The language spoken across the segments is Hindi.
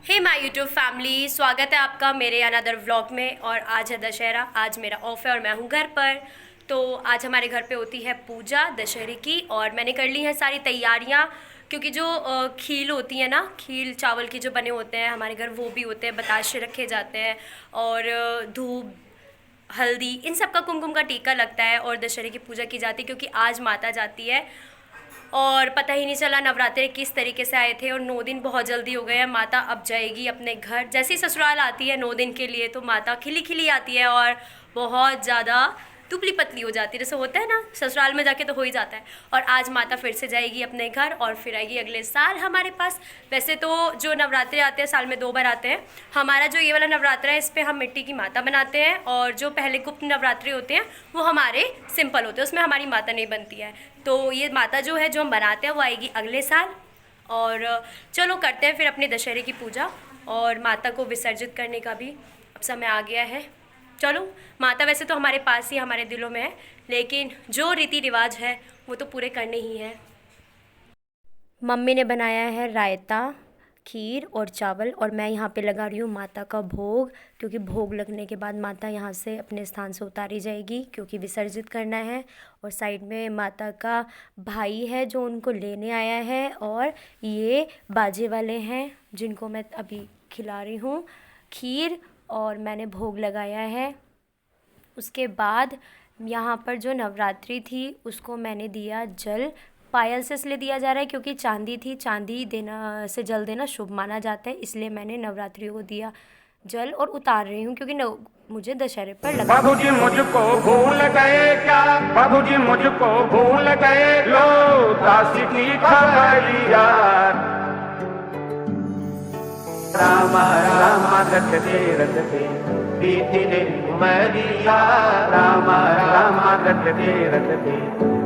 हे माय यूट्यूब फैमिली, स्वागत है आपका मेरे अनदर व्लॉग में। और आज है दशहरा, आज मेरा ऑफ है और मैं हूँ घर पर। तो आज हमारे घर पे होती है पूजा दशहरे की और मैंने कर ली हैं सारी तैयारियाँ, क्योंकि जो खील होती है ना, खील चावल की जो बने होते हैं हमारे घर, वो भी होते हैं, बताशे रखे जाते हैं और धूप हल्दी इन सब का कुमकुम का टीका लगता है और दशहरे की पूजा की जाती है, क्योंकि आज माता जाती है। और पता ही नहीं चला नवरात्रे किस तरीके से आए थे और 9 दिन बहुत जल्दी हो गए हैं। माता अब जाएगी अपने घर, जैसे ही ससुराल आती है 9 दिन के लिए तो माता खिली खिली आती है और बहुत ज़्यादा दुबली पतली हो जाती है, जैसे होता है ना, ससुराल में जाके तो हो ही जाता है। और आज माता फिर से जाएगी अपने घर और फिर आएगी अगले साल हमारे पास। वैसे तो जो नवरात्रे आते हैं साल में 2 बार आते हैं। हमारा जो ये वाला नवरात्रा है इस पर हम मिट्टी की माता बनाते हैं और जो पहले गुप्त नवरात्रे होते हैं वो हमारे सिंपल होते हैं, उसमें हमारी माता नहीं बनती है। तो ये माता जो है जो हम बनाते हैं वो आएगी अगले साल। और चलो करते हैं फिर अपने दशहरे की पूजा और माता को विसर्जित करने का भी अब समय आ गया है। चलो, माता वैसे तो हमारे पास ही हमारे दिलों में है, लेकिन जो रीति रिवाज है वो तो पूरे करने ही हैं। मम्मी ने बनाया है रायता, खीर और चावल और मैं यहाँ पे लगा रही हूँ माता का भोग, क्योंकि भोग लगने के बाद माता यहाँ से अपने स्थान से उतारी जाएगी, क्योंकि विसर्जित करना है। और साइड में माता का भाई है जो उनको लेने आया है और ये बाजे वाले हैं जिनको मैं अभी खिला रही हूँ खीर और मैंने भोग लगाया है। उसके बाद यहाँ पर जो नवरात्रि थी उसको मैंने दिया जल, पायल से इसलिए दिया जा रहा है क्योंकि चांदी थी, चांदी देना से जल देना शुभ माना जाता है, इसलिए मैंने नवरात्रियों को दिया जल और उतार रही हूँ क्योंकि मुझे दशहरे पर लगा। बाबूजी मुझको भूल गए क्या, बाबूजी मुझको भूल गए, लो दासी की खबरिया। राम राम रटते रटते बीती रे उमरिया, राम राम रटते रटते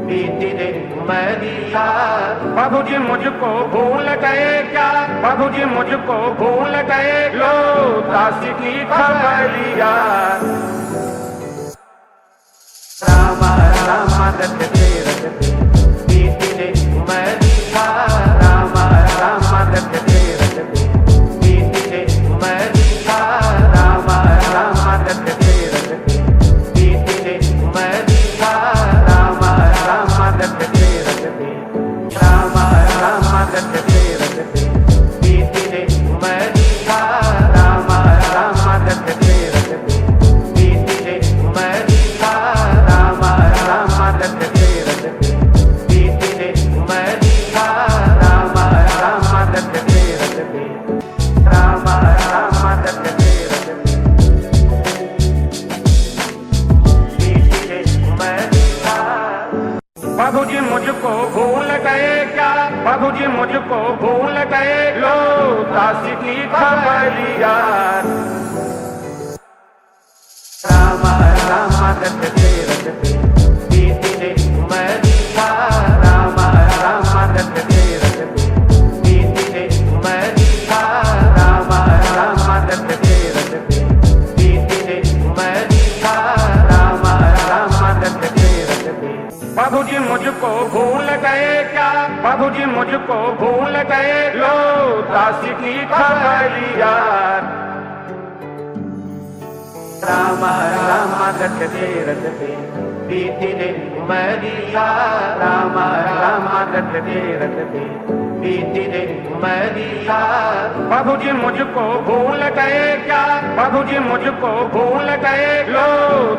बीती रे उमरिया। बाबूजी मुझको भूल गए क्या, बाबूजी मुझको भूल गए, लो दासी की खबरिया। राम राम रटते रटते बीती रे उमरिया, राम राम रटते रटते बीती रे उमरिया, राम राम रटते रटते बीती रे उमरिया, राम राम रटते रटते, राम राम रटते रटते बीती रे उमरिया, राम राम रटते रटते बीती रे उमरिया, राम राम रटते रटते बीती रे उमरिया, राम राम रटते रटते, राम राम रटते रटते बीती रे उमरिया। बाबूजी मुझको भूल गए क्या, बाबूजी मुझको भूल गए, लो दासी की खबरिया। राम राम रटते रटते बीती रे उमरिया, राम राम रटते रटते बीती रे उमरिया, राम राम रटते रटते बीती रे उमरिया, राम राम रटते रटते। बाबूजी मुझको भूल गए क्या, बाबूजी मुझको भूल गए, लो दासी की खबरिया। राम राम रटते रटते बीती रे उमरिया, राम राम रटते रटते बीती रे उमरिया। बाबूजी मुझको भूल गए क्या, बाबूजी मुझको भूल गए, लो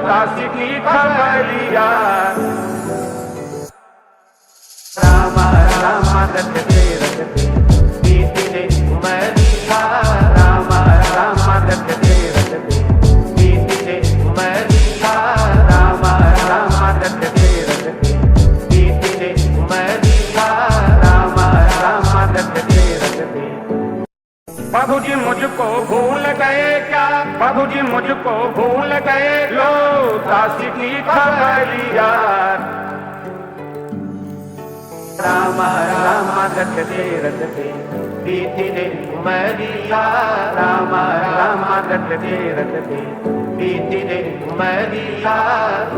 दासी की खबरिया। राम राम रटते रटते बीती रे उमरिया, राम राम रटते रटते बीती रे उमरिया, राम राम रटते रटते बीती रे उमरिया, राम राम रटते रटते। बाबूजी मुझको भूल गए क्या, बाबूजी मुझको भूल गए, लो दासी की खबरिया। राम राम रटते रटते बीती रे उमरिया, राम राम रटते रटते बीती रे उमरिया।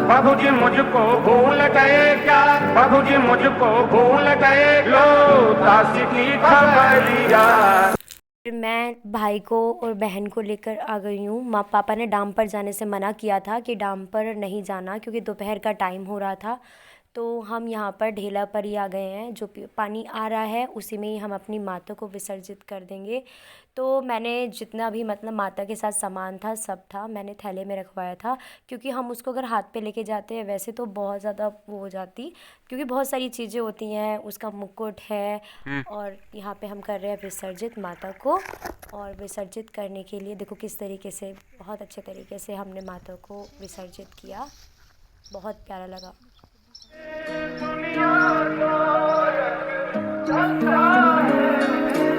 बाबूजी मुझको भूल गए क्या, बाबूजी मुझको भूल गए, लो दासी की खबरिया। मैं भाई को और बहन को लेकर आ गई हूँ। माँ पापा ने डैम पर जाने से मना किया था कि डैम पर नहीं जाना, क्योंकि दोपहर का टाइम हो रहा था। तो हम यहाँ पर ढेला पर ही आ गए हैं। जो पानी आ रहा है उसी में ही हम अपनी माता को विसर्जित कर देंगे। तो मैंने जितना भी मतलब माता के साथ सामान था सब था, मैंने थैले में रखवाया था, क्योंकि हम उसको अगर हाथ पे लेके जाते हैं वैसे तो बहुत ज़्यादा वो हो जाती, क्योंकि बहुत सारी चीज़ें होती हैं। उसका मुकुट है और यहाँ पे हम कर रहे हैं विसर्जित माता को। और विसर्जित करने के लिए देखो किस तरीके से, बहुत अच्छे तरीके से हमने माता को विसर्जित किया। बहुत प्यारा लगा।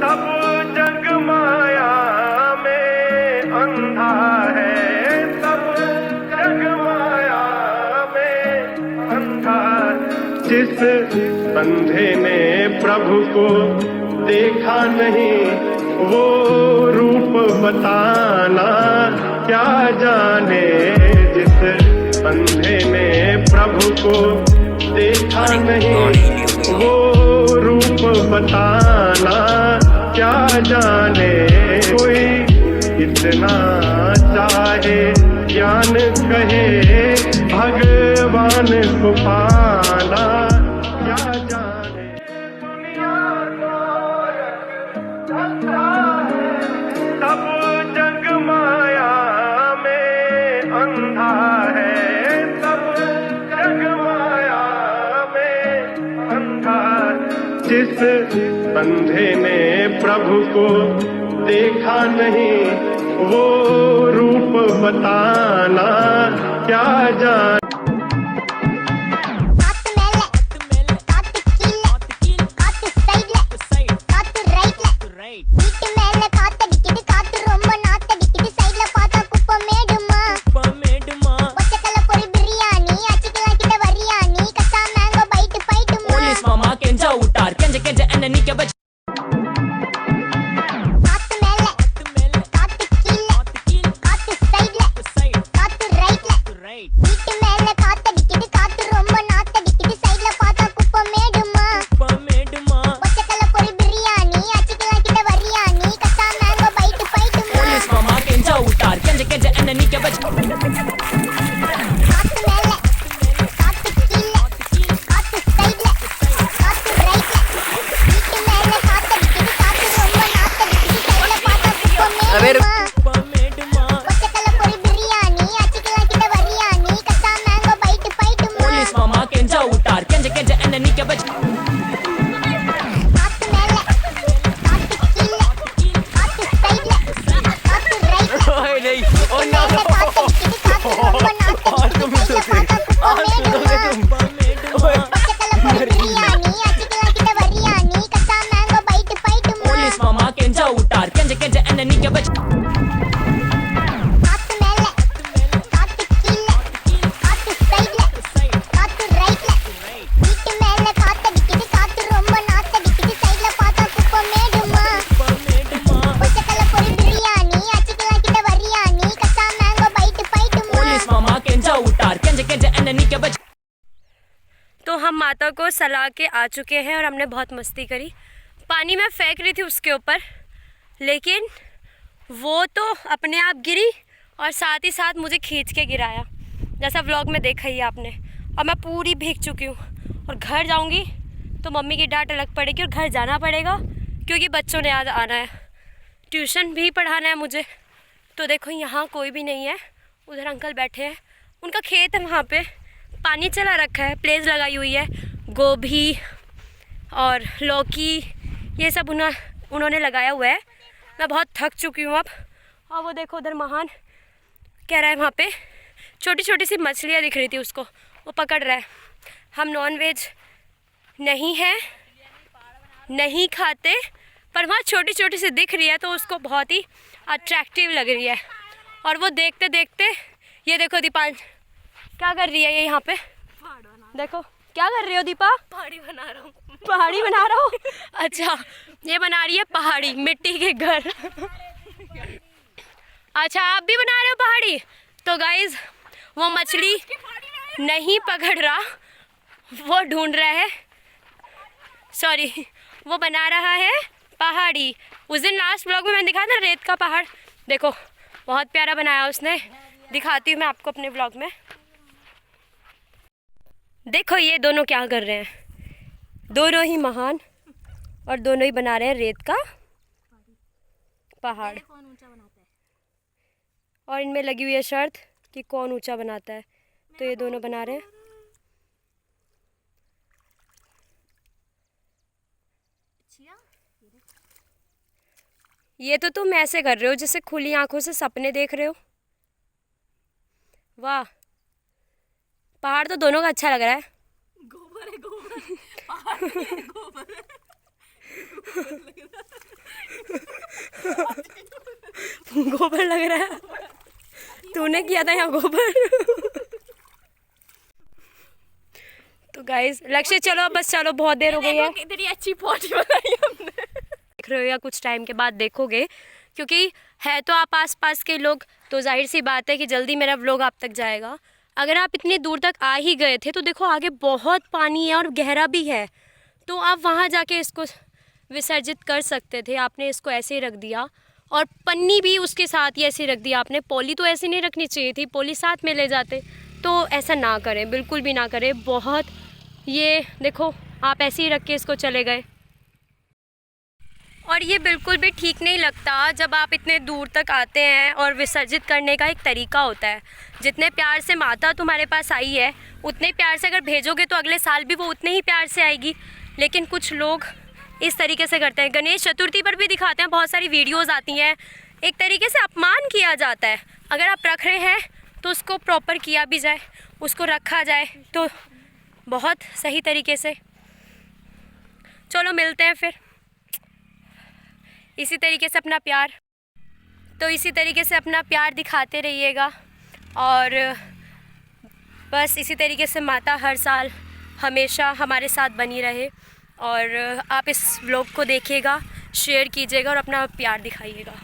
तब जग माया में अंधा है, तब जग माया में अंधा। जिस अंधे ने प्रभु को देखा नहीं, वो रूप बताना क्या जाने। जिस अंधे ने प्रभु को देखा नहीं, वो रूप बताना क्या जाने। कोई इतना चाहे ज्ञान कहे, भगवान को पाना क्या जाने। तब जग माया में अंधा है, तब जग माया में अंधा। जिस अंधे ने प्रभु को देखा नहीं, वो रूप बताना क्या जाने। तो हम माता को सला के आ चुके हैं और हमने बहुत मस्ती करी। पानी में फेंक रही थी उसके ऊपर, लेकिन वो तो अपने आप गिरी और साथ ही साथ मुझे खींच के गिराया, जैसा व्लॉग में देखा ही आपने। और मैं पूरी भीग चुकी हूँ और घर जाऊँगी तो मम्मी की डांट अलग पड़ेगी और घर जाना पड़ेगा, क्योंकि बच्चों ने आज आना है, ट्यूशन भी पढ़ाना है मुझे। तो देखो यहाँ कोई भी नहीं है, उधर अंकल बैठे हैं, उनका खेत है, वहाँ पे पानी चला रखा है, प्लेस लगाई हुई है, गोभी और लौकी ये सब उन्होंने लगाया हुआ है। मैं बहुत थक चुकी हूँ अब। और वो देखो उधर महान कह रहा है, वहाँ पे छोटी छोटी सी मछलियाँ दिख रही थी उसको, वो पकड़ रहा है। हम नॉन वेज नहीं है, नहीं खाते, पर वहाँ छोटी छोटी सी दिख रही है तो उसको बहुत ही अट्रैक्टिव लग रही है। और वो देखते देखते, ये देखो दीपान क्या कर रही है, ये यहाँ पे देखो क्या कर रही हो दीपा? पहाड़ी बना रहा हूँ। पहाड़ी बना रहा हूँ? अच्छा, ये बना रही है पहाड़ी, मिट्टी के घर। अच्छा, आप भी बना रहे हो पहाड़ी? तो गाइज वो मछली नहीं पकड़ रहा, वो ढूंढ रहा है, सॉरी वो बना रहा है पहाड़ी। उस दिन लास्ट व्लॉग में मैंने दिखाया था रेत का पहाड़, देखो बहुत प्यारा बनाया उसने। दिखाती हूँ मैं आपको अपने व्लॉग में। देखो ये दोनों क्या कर रहे हैं, दोनों ही महान, और दोनों ही बना रहे हैं रेत का पहाड़। कौन ऊंचा बनाता है? और इनमें लगी हुई है शर्त कि कौन ऊंचा बनाता है, तो ये दोनों बना रहे हैं। ये तो तुम ऐसे कर रहे हो जैसे खुली आंखों से सपने देख रहे हो। वाह, पहाड़ तो दोनों का अच्छा लग रहा है। गोबर है गोबर, पहाड़ नहीं है, गोबर है। गोबर लग रहा है, तूने किया था यहाँ गोबर। तो गाइस लक्ष्य चलो अब बस चलो, बहुत देर हो गई है। कितनी अच्छी पॉटी बनाई हमने। देख रहे हो या कुछ टाइम के बाद देखोगे, क्योंकि है तो आप आस पास के लोग, तो जाहिर सी बात है कि जल्दी मेरा व्लॉग आप तक जाएगा। अगर आप इतनी दूर तक आ ही गए थे तो देखो आगे बहुत पानी है और गहरा भी है, तो आप वहाँ जाके इसको विसर्जित कर सकते थे। आपने इसको ऐसे ही रख दिया, और पन्नी भी उसके साथ ही ऐसे रख दिया आपने। पॉली तो ऐसे नहीं रखनी चाहिए थी, पॉली साथ में ले जाते। तो ऐसा ना करें, बिल्कुल भी ना करें। बहुत ये देखो आप ऐसे ही रख के इसको चले गए, और ये बिल्कुल भी ठीक नहीं लगता। जब आप इतने दूर तक आते हैं, और विसर्जित करने का एक तरीका होता है। जितने प्यार से माता तुम्हारे पास आई है, उतने प्यार से अगर भेजोगे तो अगले साल भी वो उतने ही प्यार से आएगी। लेकिन कुछ लोग इस तरीके से करते हैं। गणेश चतुर्थी पर भी दिखाते हैं, बहुत सारी वीडियोज़ आती हैं। एक तरीके से अपमान किया जाता है। अगर आप रख रहे हैं तो उसको प्रॉपर किया भी जाए, उसको रखा जाए तो बहुत सही तरीके से। चलो मिलते हैं फिर इसी तरीके से अपना प्यार, तो इसी तरीके से अपना प्यार दिखाते रहिएगा। और बस इसी तरीके से माता हर साल हमेशा हमारे साथ बनी रहे। और आप इस व्लॉग को देखिएगा, शेयर कीजिएगा और अपना प्यार दिखाइएगा।